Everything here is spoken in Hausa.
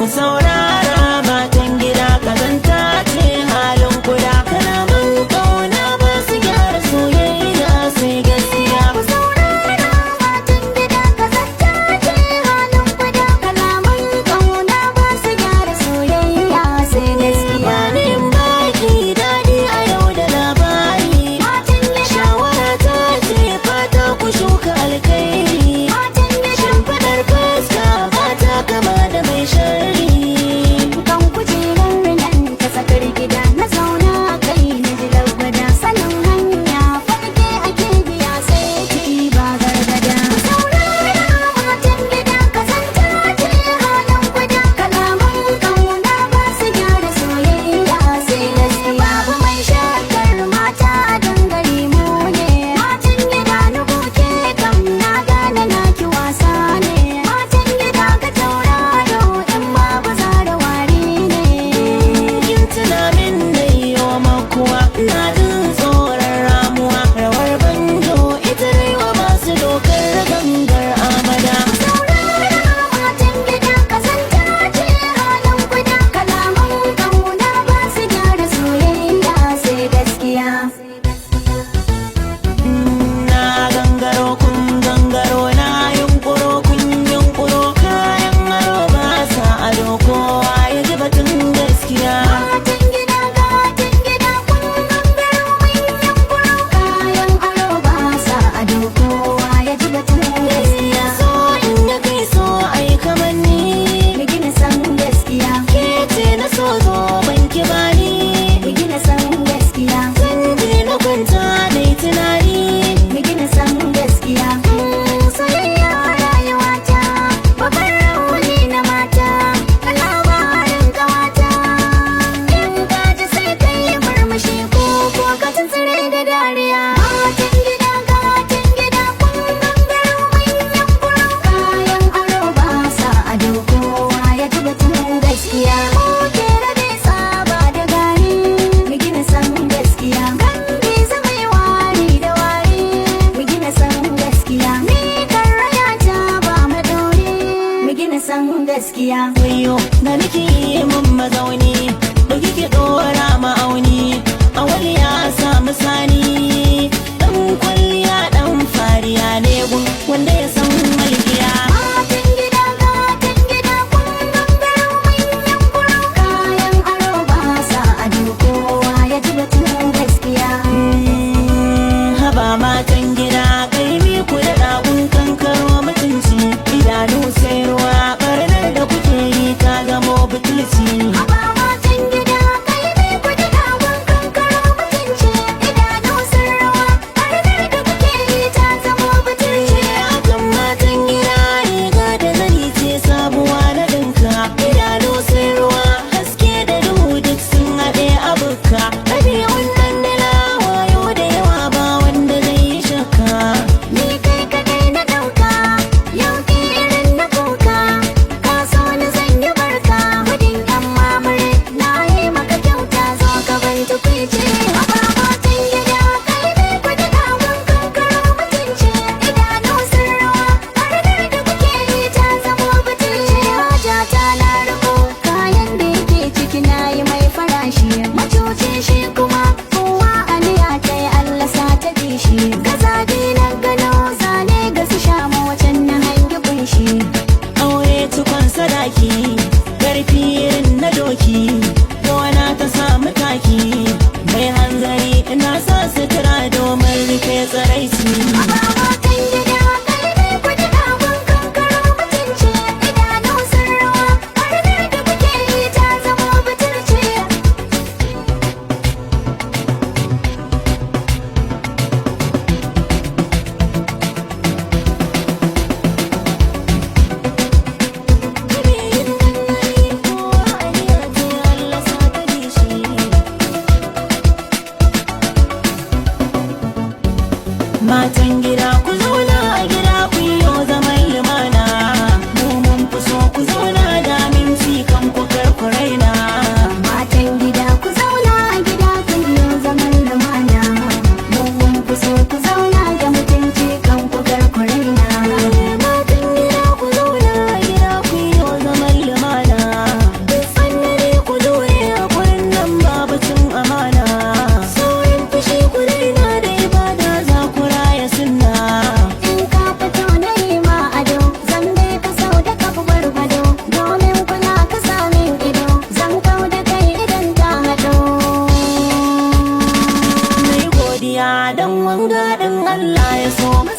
saurara matan gida kazanta ce halin kuda. Kalaman kauna ba su gyara soyayya sai gaskiya. Ku saurara matan gida kazanta ce halin kuda. Kalaman kauna ba su gyara soyayya sai gaskiya. Bani in baki daɗi a yau da labari. Matan gida Shawara ta ce fata ku shuka alkhairi. matan gida Shimfiɗar fuska ba ta kama da mai sharri. kan kujerar nan ta tsakar gida na zauna kai na ji lagwada sanin hanya farke ake biya sai ki ba gargada. Saurara matan gida kazanta ce halin kuda. Kalaman kauna ba su gyara soyayya sai gaskiya. Babu mai shakar mata a dangare mu ne. Matan gida na goke kam na gane naki wasa ne. Matan gida ka tauraro in babu zara wari ne. Kin tuna min da yiwa makuwa, ina jin tsoron ramuwa. Rawar banjo ita dai wa masu dokar gangar amada. Saurara matan gida kazanta ce halin kuda. Kalaman kauna ba su gyara soyayya sai gaskiya. Na gangaro kun gangaro, na yunkuro kun yunkuro. Kayan aro ba sa ado, kowa ya ji batun gaskiya. Matan gida gatan gida kun gangaro manyan kuro. Kayan aro ba sa ado kowa ya ji batun gaskiya. So in ya kai so ai kamar ni. Mu gina san gaskiya. Ke ce na so zo banki bani. Mu gina san gaskiya. Zan je na kwanta na yi tunani. Mu gina san gaskiya. Soyayya rayuwata babban rauni na mata. Labarin ƙawata in ka ji sai ka yi murmushi ko ka tuntsire da dariya. Matan gida gatan gida kun gangaro manyan kuro. Kayan aro ba sa ado kowa ya ji batun gaskiya. Ko kera bai saba da gari. Mu gina san gaskiya. Gambe zama wari da wari. Mu gina san gaskiya. Ni kan rayata ba madauri. Mu gina san gaskiya. Wayo da nake yi mun mazauni, da kike dora ma'auni. Awali ya samu sani, dan kwalliya dan fariya ne gun wanda ya san malkiya. Matan gida gatan gida kun gangaro manyan kuro. Kayan aro ba sa ado kowa ya ji batun gaskiya. Haba matan gida kaimi ku da ɗagun kankaro mutunci. Idanu sai ruwa ɓarnar da kuke yi ta zamo butulci. Haba matan gida kai ne ku da dawon kankaro mutunci. Idanu sun rawa ɓarnar da kuke yi ta zamo butulci. Akan matan gida riga da zani ce sabuwa na ɗinka. Idanu sai ruwa haske da duhu duk sun haɗe a bukka. Ɗabi'un nan da na wayo da yawa ba wanda zai yi shakka. Ni kai kadai na ɗauka yau ki irin na kuka. Ka so ni zan yi barka gudun yan mamure. Na yi maka kyauta zo ka ban tukwici. Haba matan gida kai ne ku da dawon kankaro mutunci. Idanu sun rawa ɓarnar da kuke yi ta zamo butulci. Hajata na riko kayan da yake ciki na yi mai farashi. Macuci shi kuma kowa aniya ta yi Allah sa ta bi shi. Gazabi na gano zane ga su sha wacan na hangi kunshi. Aure tukon sadaki, ƙarfi irin na doki. Gona ta samu taki, mai hanzari ina sa sutura domin rufe tsaraici. Haba matan gida kai ne ku da dawon kankaro mutunci. Idanu sun rawa ɓarnar da kuke yi ta zamo butulci. Matan gida ku zauna a gida ku yi zaman lumana. Mu mun fi so ku zauna da minti kan ku karku raina. Matan gida ku zauna a gida kun yi zaman lumana. Mu mun fi so ku zauna da mutunci kan ku garku raina. Matan gida ku zauna a gida ku yi zaman lumana. soyayya dan wanga din Allah ya so